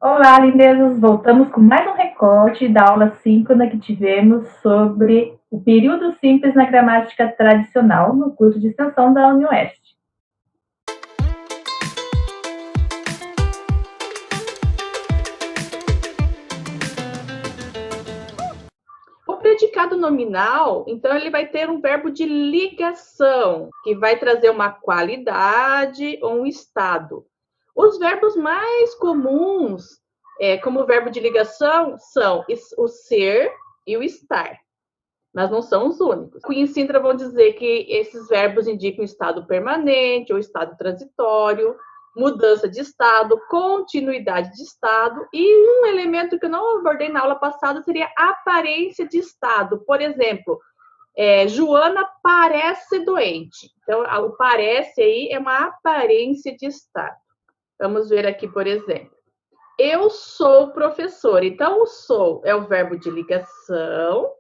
Olá, lindezas! Voltamos com mais um recorte da aula síncrona que tivemos sobre o período simples na gramática tradicional no curso de extensão da UniOeste. O predicado nominal, então, ele vai ter um verbo de ligação, que vai trazer uma qualidade ou um estado. Os verbos mais comuns, como verbo de ligação, são o ser e o estar, mas não são os únicos. Cunha e Sintra vão dizer que esses verbos indicam estado permanente ou estado transitório, mudança de estado, continuidade de estado, e um elemento que eu não abordei na aula passada seria a aparência de estado. Por exemplo, Joana parece doente. Então, o parece aí é uma aparência de estado. Vamos ver aqui, por exemplo. Eu sou professor. Então, o sou é o verbo de ligação,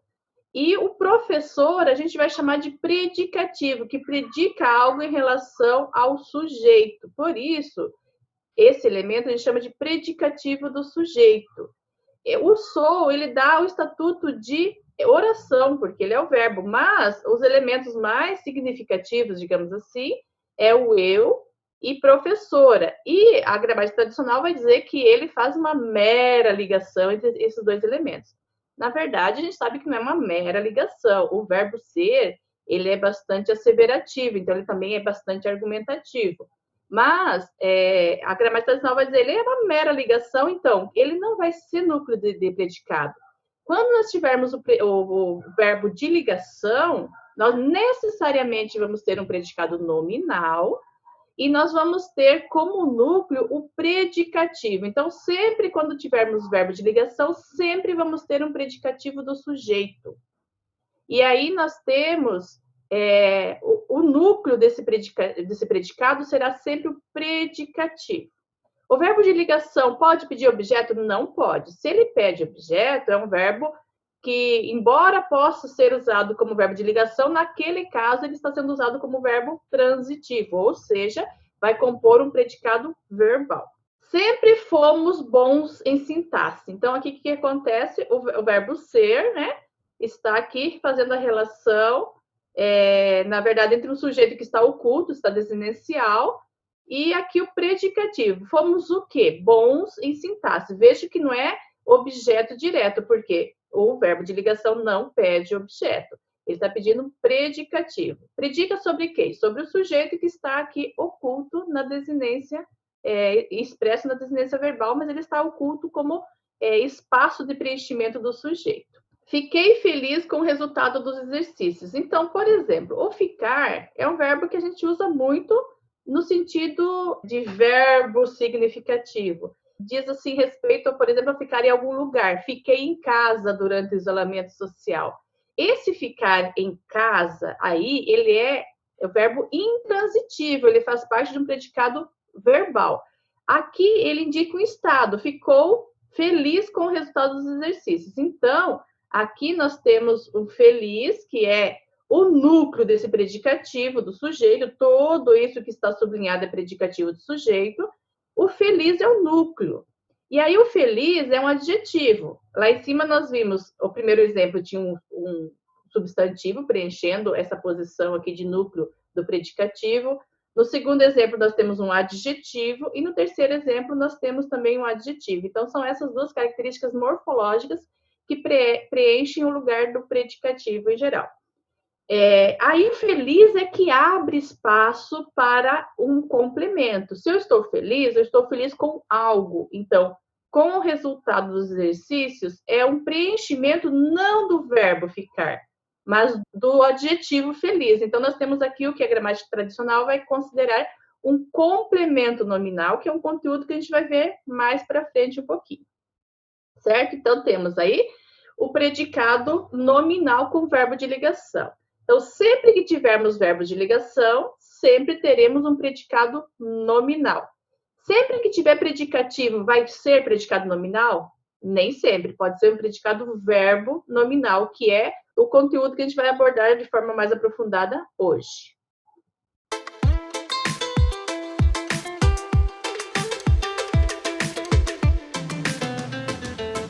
e o professor a gente vai chamar de predicativo, que predica algo em relação ao sujeito. Por isso, esse elemento a gente chama de predicativo do sujeito. O sou, ele dá o estatuto de oração, porque ele é o verbo, mas os elementos mais significativos, digamos assim, é o eu e professora. E a gramática tradicional vai dizer que ele faz uma mera ligação entre esses dois elementos. Na verdade, a gente sabe que não é uma mera ligação. O verbo ser, ele é bastante asseverativo, então ele também é bastante argumentativo. Mas a gramática tradicional vai dizer ele é uma mera ligação, então ele não vai ser núcleo de predicado. Quando nós tivermos o verbo de ligação, nós necessariamente vamos ter um predicado nominal e nós vamos ter como núcleo o predicativo. Então, sempre quando tivermos verbo de ligação, sempre vamos ter um predicativo do sujeito. E aí nós temos o núcleo desse predicado será sempre o predicativo. O verbo de ligação pode pedir objeto? Não pode. Se ele pede objeto, é um verbo que, embora possa ser usado como verbo de ligação, naquele caso ele está sendo usado como verbo transitivo, ou seja, vai compor um predicado verbal. Sempre fomos bons em sintaxe. Então, aqui o que acontece? O verbo ser, né, está aqui fazendo a relação, na verdade, entre um sujeito que está oculto, está desinencial, e aqui o predicativo. Fomos o quê? Bons em sintaxe. Veja que não é objeto direto, porque o verbo de ligação não pede objeto. Ele está pedindo um predicativo. Predica sobre quê? Sobre o sujeito que está aqui oculto na desinência, expresso na desinência verbal, mas ele está oculto como espaço de preenchimento do sujeito. Fiquei feliz com o resultado dos exercícios. Então, por exemplo, o ficar é um verbo que a gente usa muito no sentido de verbo significativo. Diz assim, respeito, por exemplo, a ficar em algum lugar. Fiquei em casa durante o isolamento social. Esse ficar em casa, aí, ele é o verbo intransitivo, ele faz parte de um predicado verbal. Aqui, ele indica um estado, ficou feliz com o resultado dos exercícios. Então, aqui nós temos o feliz, que é o núcleo desse predicativo do sujeito, tudo isso que está sublinhado é predicativo do sujeito. O feliz é o núcleo. E aí o feliz é um adjetivo. Lá em cima nós vimos, o primeiro exemplo tinha um substantivo preenchendo essa posição aqui de núcleo do predicativo. No segundo exemplo nós temos um adjetivo e no terceiro exemplo nós temos também um adjetivo. Então são essas duas características morfológicas que preenchem o lugar do predicativo em geral. A infeliz é que abre espaço para um complemento. Se eu estou feliz com algo. Então, com o resultado dos exercícios, é um preenchimento não do verbo ficar, mas do adjetivo feliz. Então, nós temos aqui o que a gramática tradicional vai considerar um complemento nominal, que é um conteúdo que a gente vai ver mais para frente um pouquinho. Certo? Então, temos aí o predicado nominal com verbo de ligação. Então, sempre que tivermos verbos de ligação, sempre teremos um predicado nominal. Sempre que tiver predicativo, vai ser predicado nominal? Nem sempre. Pode ser um predicado verbo nominal, que é o conteúdo que a gente vai abordar de forma mais aprofundada hoje.